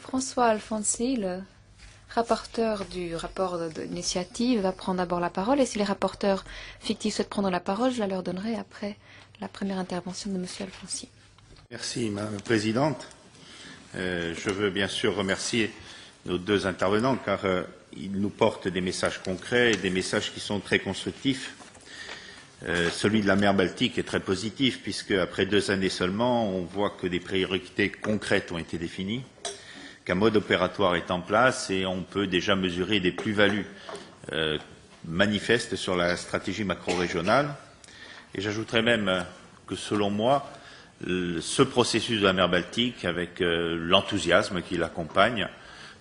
François Alfonsi, le rapporteur du rapport d'initiative, va prendre d'abord la parole. Et si les rapporteurs fictifs souhaitent prendre la parole, je la leur donnerai après la première intervention de M. Alfonsi. Merci, Madame la Présidente. Je veux bien sûr remercier nos deux intervenants car ils nous portent des messages concrets et des messages qui sont très constructifs. Celui de la mer Baltique est très positif puisque, après 2 années seulement, on voit que des priorités concrètes ont été définies, qu'un mode opératoire est en place et on peut déjà mesurer des plus-values manifestes sur la stratégie macro-régionale. Et j'ajouterais même que, selon moi, ce processus de la mer Baltique, avec l'enthousiasme qui l'accompagne,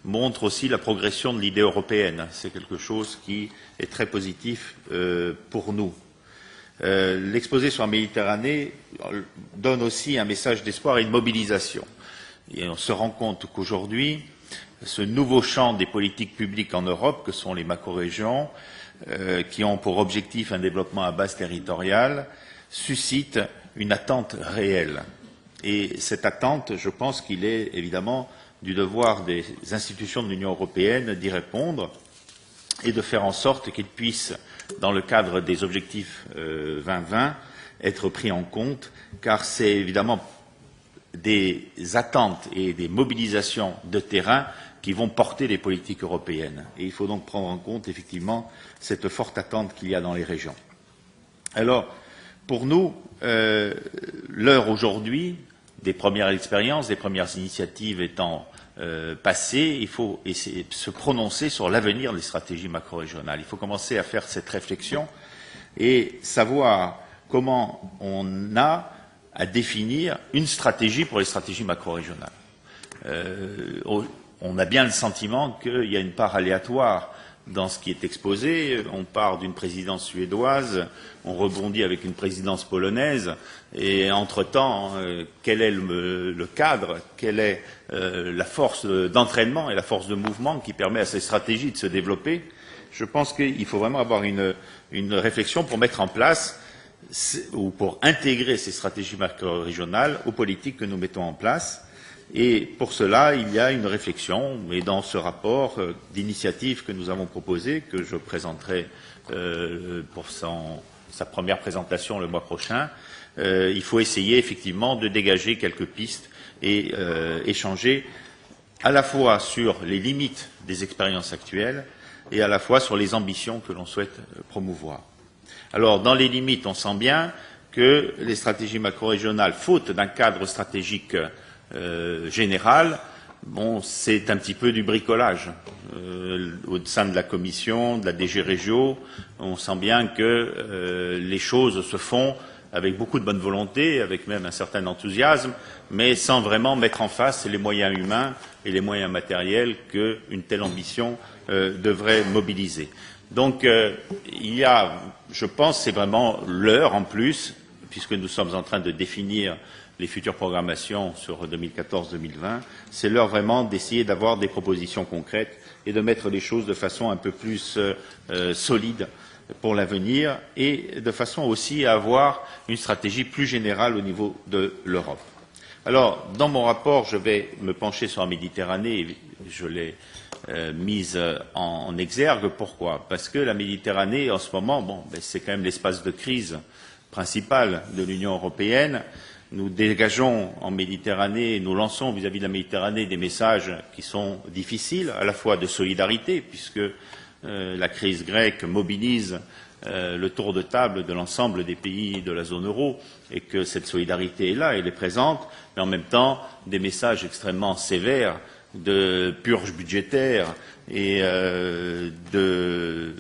montre aussi la progression de l'idée européenne. C'est quelque chose qui est très positif pour nous. L'exposé sur la Méditerranée donne aussi un message d'espoir et de mobilisation. Et on se rend compte qu'aujourd'hui, ce nouveau champ des politiques publiques en Europe, que sont les macro-régions, qui ont pour objectif un développement à base territoriale, suscite une attente réelle. Et cette attente, je pense qu'il est évidemment du devoir des institutions de l'Union européenne d'y répondre et de faire en sorte qu'ils puissent, dans le cadre des objectifs 2020, être pris en compte, car c'est évidemment des attentes et des mobilisations de terrain qui vont porter les politiques européennes. Et il faut donc prendre en compte effectivement cette forte attente qu'il y a dans les régions. Alors, pour nous, l'heure aujourd'hui des premières expériences, des premières initiatives étant passées, il faut essayer de se prononcer sur l'avenir des stratégies macro-régionales. Il faut commencer à faire cette réflexion et savoir comment on a à définir une stratégie pour les stratégies macro-régionales. On a bien le sentiment qu'il y a une part aléatoire dans ce qui est exposé. On part d'une présidence suédoise, on rebondit avec une présidence polonaise, et entre-temps, quel est le cadre, quelle est la force d'entraînement et la force de mouvement qui permet à ces stratégies de se développer? Je pense qu'il faut vraiment avoir une réflexion pour mettre en place ou pour intégrer ces stratégies macro-régionales aux politiques que nous mettons en place. Et pour cela, il y a une réflexion, et dans ce rapport d'initiative que nous avons proposé, que je présenterai pour sa première présentation le mois prochain, il faut essayer effectivement de dégager quelques pistes et échanger à la fois sur les limites des expériences actuelles et à la fois sur les ambitions que l'on souhaite promouvoir. Alors, dans les limites, on sent bien que les stratégies macro-régionales, faute d'un cadre stratégique général, bon, c'est un petit peu du bricolage. Au sein de la Commission, de la DG Régio, on sent bien que les choses se font avec beaucoup de bonne volonté, avec même un certain enthousiasme, mais sans vraiment mettre en face les moyens humains et les moyens matériels qu'une telle ambition devrait mobiliser. Donc, il y a, je pense, c'est vraiment l'heure en plus, puisque nous sommes en train de définir les futures programmations sur 2014-2020, c'est l'heure vraiment d'essayer d'avoir des propositions concrètes et de mettre les choses de façon un peu plus solide pour l'avenir et de façon aussi à avoir une stratégie plus générale au niveau de l'Europe. Alors, dans mon rapport, je vais me pencher sur la Méditerranée, je l'ai mise en exergue. Pourquoi? Parce que la Méditerranée, en ce moment, bon, c'est quand même l'espace de crise principal de l'Union européenne. Nous dégageons en Méditerranée, nous lançons vis-à-vis de la Méditerranée des messages qui sont difficiles, à la fois de solidarité, puisque la crise grecque mobilise le tour de table de l'ensemble des pays de la zone euro, et que cette solidarité est là, elle est présente, mais en même temps des messages extrêmement sévères de purge budgétaire et de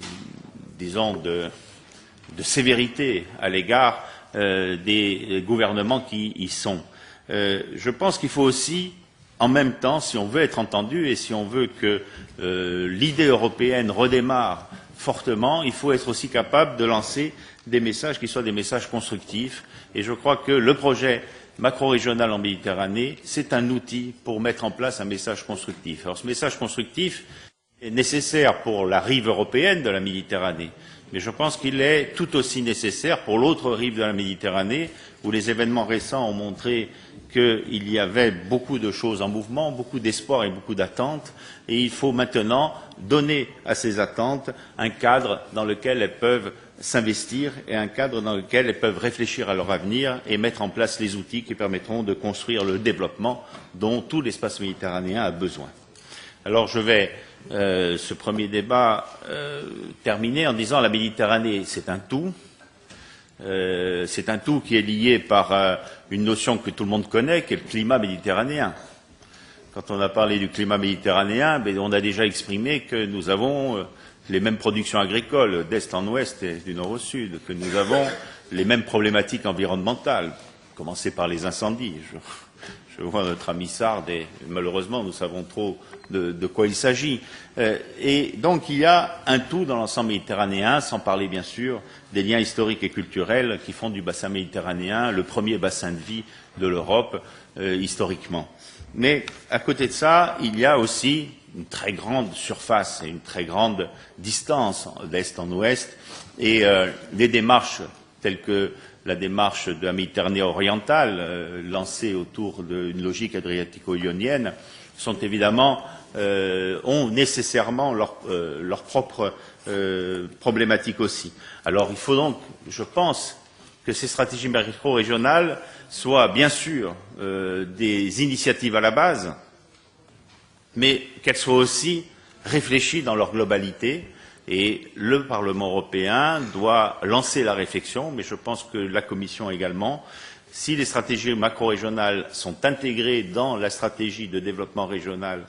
sévérité à l'égard des gouvernements qui y sont. Je pense qu'il faut aussi, en même temps, si on veut être entendu et si on veut que l'idée européenne redémarre fortement, il faut être aussi capable de lancer des messages qui soient des messages constructifs. Et je crois que le projet macro-régional en Méditerranée, c'est un outil pour mettre en place un message constructif. Alors ce message constructif est nécessaire pour la rive européenne de la Méditerranée, Mais je pense qu'il est tout aussi nécessaire pour l'autre rive de la Méditerranée, où les événements récents ont montré qu'il y avait beaucoup de choses en mouvement, beaucoup d'espoir et beaucoup d'attentes, et il faut maintenant donner à ces attentes un cadre dans lequel elles peuvent s'investir et un cadre dans lequel elles peuvent réfléchir à leur avenir et mettre en place les outils qui permettront de construire le développement dont tout l'espace méditerranéen a besoin. Alors je vais ce premier débat terminer en disant la Méditerranée, c'est un tout. C'est un tout qui est lié par une notion que tout le monde connaît, qui est le climat méditerranéen. Quand on a parlé du climat méditerranéen, on a déjà exprimé que nous avons les mêmes productions agricoles d'est en ouest et du nord au sud, que nous avons les mêmes problématiques environnementales, commencer par les incendies. Je vois notre ami Sard et malheureusement nous savons trop de quoi il s'agit. Et donc il y a un tout dans l'ensemble méditerranéen, sans parler bien sûr des liens historiques et culturels qui font du bassin méditerranéen le premier bassin de vie de l'Europe historiquement. Mais à côté de ça, il y a aussi une très grande surface et une très grande distance d'est en ouest et des démarches telles que la démarche de la Méditerranée orientale, lancée autour d'une logique adriatico-ionienne, sont évidemment ont nécessairement leur propre problématique aussi. Alors il faut donc, je pense, que ces stratégies macro-régionales soient bien sûr des initiatives à la base, mais qu'elles soient aussi réfléchies dans leur globalité. Et le Parlement européen doit lancer la réflexion, mais je pense que la Commission également. Si les stratégies macro-régionales sont intégrées dans la stratégie de développement régional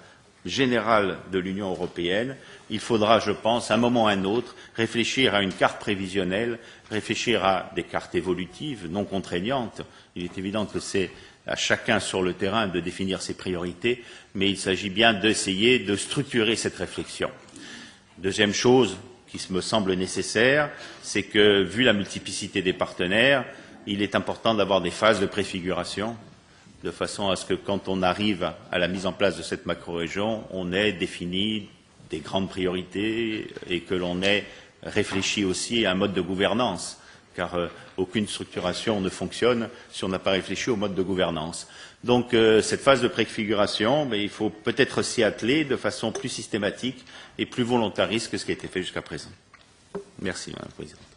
générale de l'Union européenne, il faudra, je pense, à un moment ou à un autre, réfléchir à une carte prévisionnelle, réfléchir à des cartes évolutives non contraignantes. Il est évident que c'est à chacun sur le terrain de définir ses priorités, mais il s'agit bien d'essayer de structurer cette réflexion. Deuxième chose qui me semble nécessaire, c'est que, vu la multiplicité des partenaires, il est important d'avoir des phases de préfiguration, de façon à ce que, quand on arrive à la mise en place de cette macro-région, on ait défini des grandes priorités et que l'on ait réfléchi aussi à un mode de gouvernance, car aucune structuration ne fonctionne si on n'a pas réfléchi au mode de gouvernance. Donc cette phase de préfiguration, il faut peut-être s'y atteler de façon plus systématique et plus volontariste que ce qui a été fait jusqu'à présent. Merci, Madame la Présidente.